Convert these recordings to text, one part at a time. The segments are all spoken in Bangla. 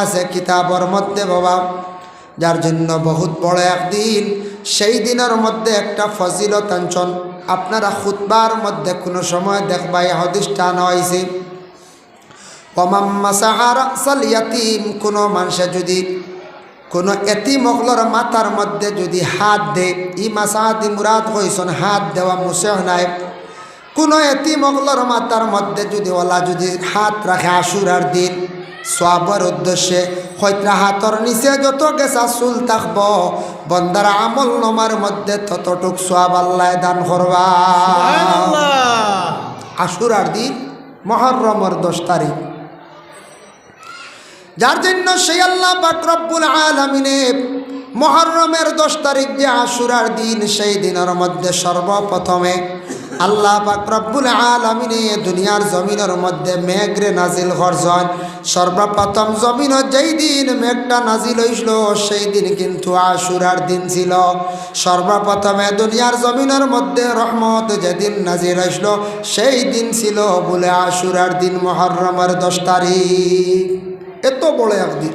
আছে কিতাবের মধ্যে বাবা, যার জন্য বহুত বড় একদিন। সেই দিনের মধ্যে একটা ফজিলত আনছন। আপনারা খুতবার মধ্যে কোনো সময় দেখবা এই হাদিসটা আনা হয়েছে, ওমাম মাসাহা রাসাল ইয়াতিম, কোনো মানুষে যদি কোনো এতিম অগলর মাথার মধ্যে যদি হাত দে, ই মাসাহাদি মুরাদ হইছন হাত দেওয়া মুসেহ নাই। কোনো এতিম অগলর মাথার মধ্যে যদি ওলা যদি হাত রাখে আশুরার দিন সওয়াবের উদ্দেশ্যে, হয়তো হাতর নিচে যত গেছা চুল থাকব বন্দার আমল নামার মধ্যে ততটুক সওয়াব আল্লাহ দান করবা। আশুরার দিন মুহররমের 10 তারিখ, যার জন্য সেই আল্লাহ পাক রব্বুল আলামিনে মুহররমের 10 তারিখ যে আশুরার দিন, সেই দিনের মধ্যে সর্বপ্রথমে আল্লাহ পাক রব্বুল আলামিনে দুনিয়ার জমিনের মধ্যে মেঘরে নাজিল করছেন। সর্বপ্রথম জমিনের যেই দিন মেঘটা নাজিল হইল সেই দিন কিন্তু আশুরার দিন ছিল। সর্বপ্রথমে দুনিয়ার জমিনের মধ্যে রহমত যেদিন নাজিল হইল সেই দিন ছিল বলে আশুরার দিন মুহররমের 10 তারিখ। এত বড় একদিন।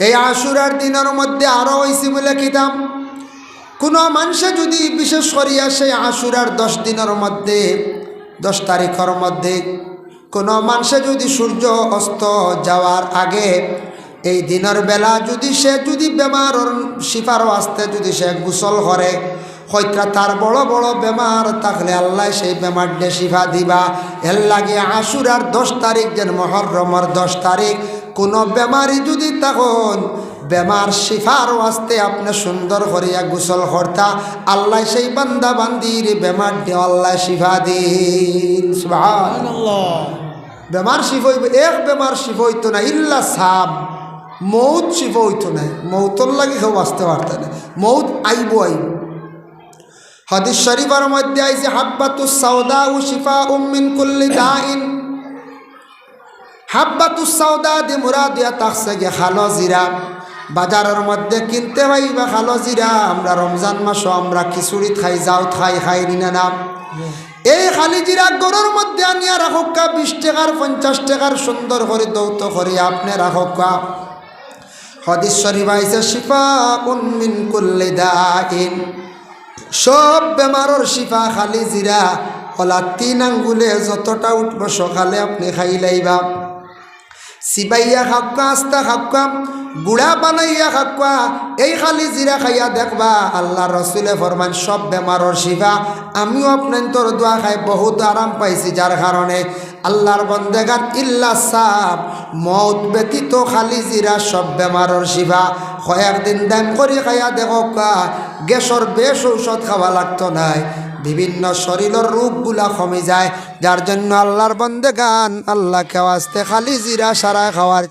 এই আশুরার দিনের মধ্যে আরো হইছে বলে কিতাব, কোনো মানুষে যদি বিশেষ করিয়া সেই আশুরার 10 দিনের মধ্যে 10 তারিখের মধ্যে কোনো মানুষে যদি সূর্য অস্ত যাওয়ার আগে এই দিনের বেলা যদি সে যদি বেমার শিফার আসতে যদি সে গোসল করে, হয়তো তার বড় বড় বেমার থাকলে আল্লাহ সেই বেমারটা শিফা দিবা। এর লাগে আশুরার 10 তারিখ যেন মুহররমের 10 তারিখ কোনো বেমারি যদি তখন বেমার শিফার ওয়াস্তে আপনি সুন্দর করিয়া গোসল করতা, আল্লাহ সেই বান্দা বান্দির বেমার দিয়ে আল্লাহ শিফা দিন। সুবহানাল্লাহ। বেমার শিফা হইবে, এক বেমার শিফা হইতো না ইল্লা সাব, মৌত শিফা হইতো না। মৌতর লাগে কেউ বাঁচতে পারত না, মৌত আইব আইব। হাদিস শরীফের মধ্যে আইছে হাব্বাতুস সাউদা ও শিফাউম মিন কুল্লি দাইন। হাব্বাতুস সাউদা দি মুরাদিয়া তাকসে গে খালো জিরা, বাজারের মধ্যে কিনতে পাইবা খালো জিরা। আমরা রমজান মাসও আমরা খিচুড়ি খাই, যাও খাই নিনা না। এই খালি জিরা গরুর মধ্যে আনিয়া রাখোকা 20 টাকার 50 টাকার সুন্দর করে দৌত করে আপনি রাখোকা। হাদিস শরীফ আইছে শিফাউন মিন কুল্লি দাইন, সব বেমারর শিফা খালি জিরা। ওলা 3 আঙ্গুলে যতটা উঠব সকালে আপনি খাই লাইবা। সিবাইয়া খাক্কা, আস্তা খাক্কা, গুড়া বানাইয়া খাক্কা, এই খালি জিরা খাইয়া দেখবা আল্লাহ রসুলে ফরমান সব বেমারর শিফা। আমিও আপনার তোর দোয়া খাই বহুত আরাম পাইছি, যার কারণে আল্লাহর বন্দেগান ইল্লা সাব, মৌত ব্যতীত খালি জিরা সব বেমারর শিফা। কয়েকদিন দাম করে খাইয়া দেখো, গ্যাসর বেশ ঔষধ খাওয়া লাগতো নাই, বিভিন্ন শরীরের রোগগুলা কমে যায়। যার জন্য আল্লাহর বন্দেগান আল্লাহকে ওয়াস্তে খালি জিরা সারা খাওয়ার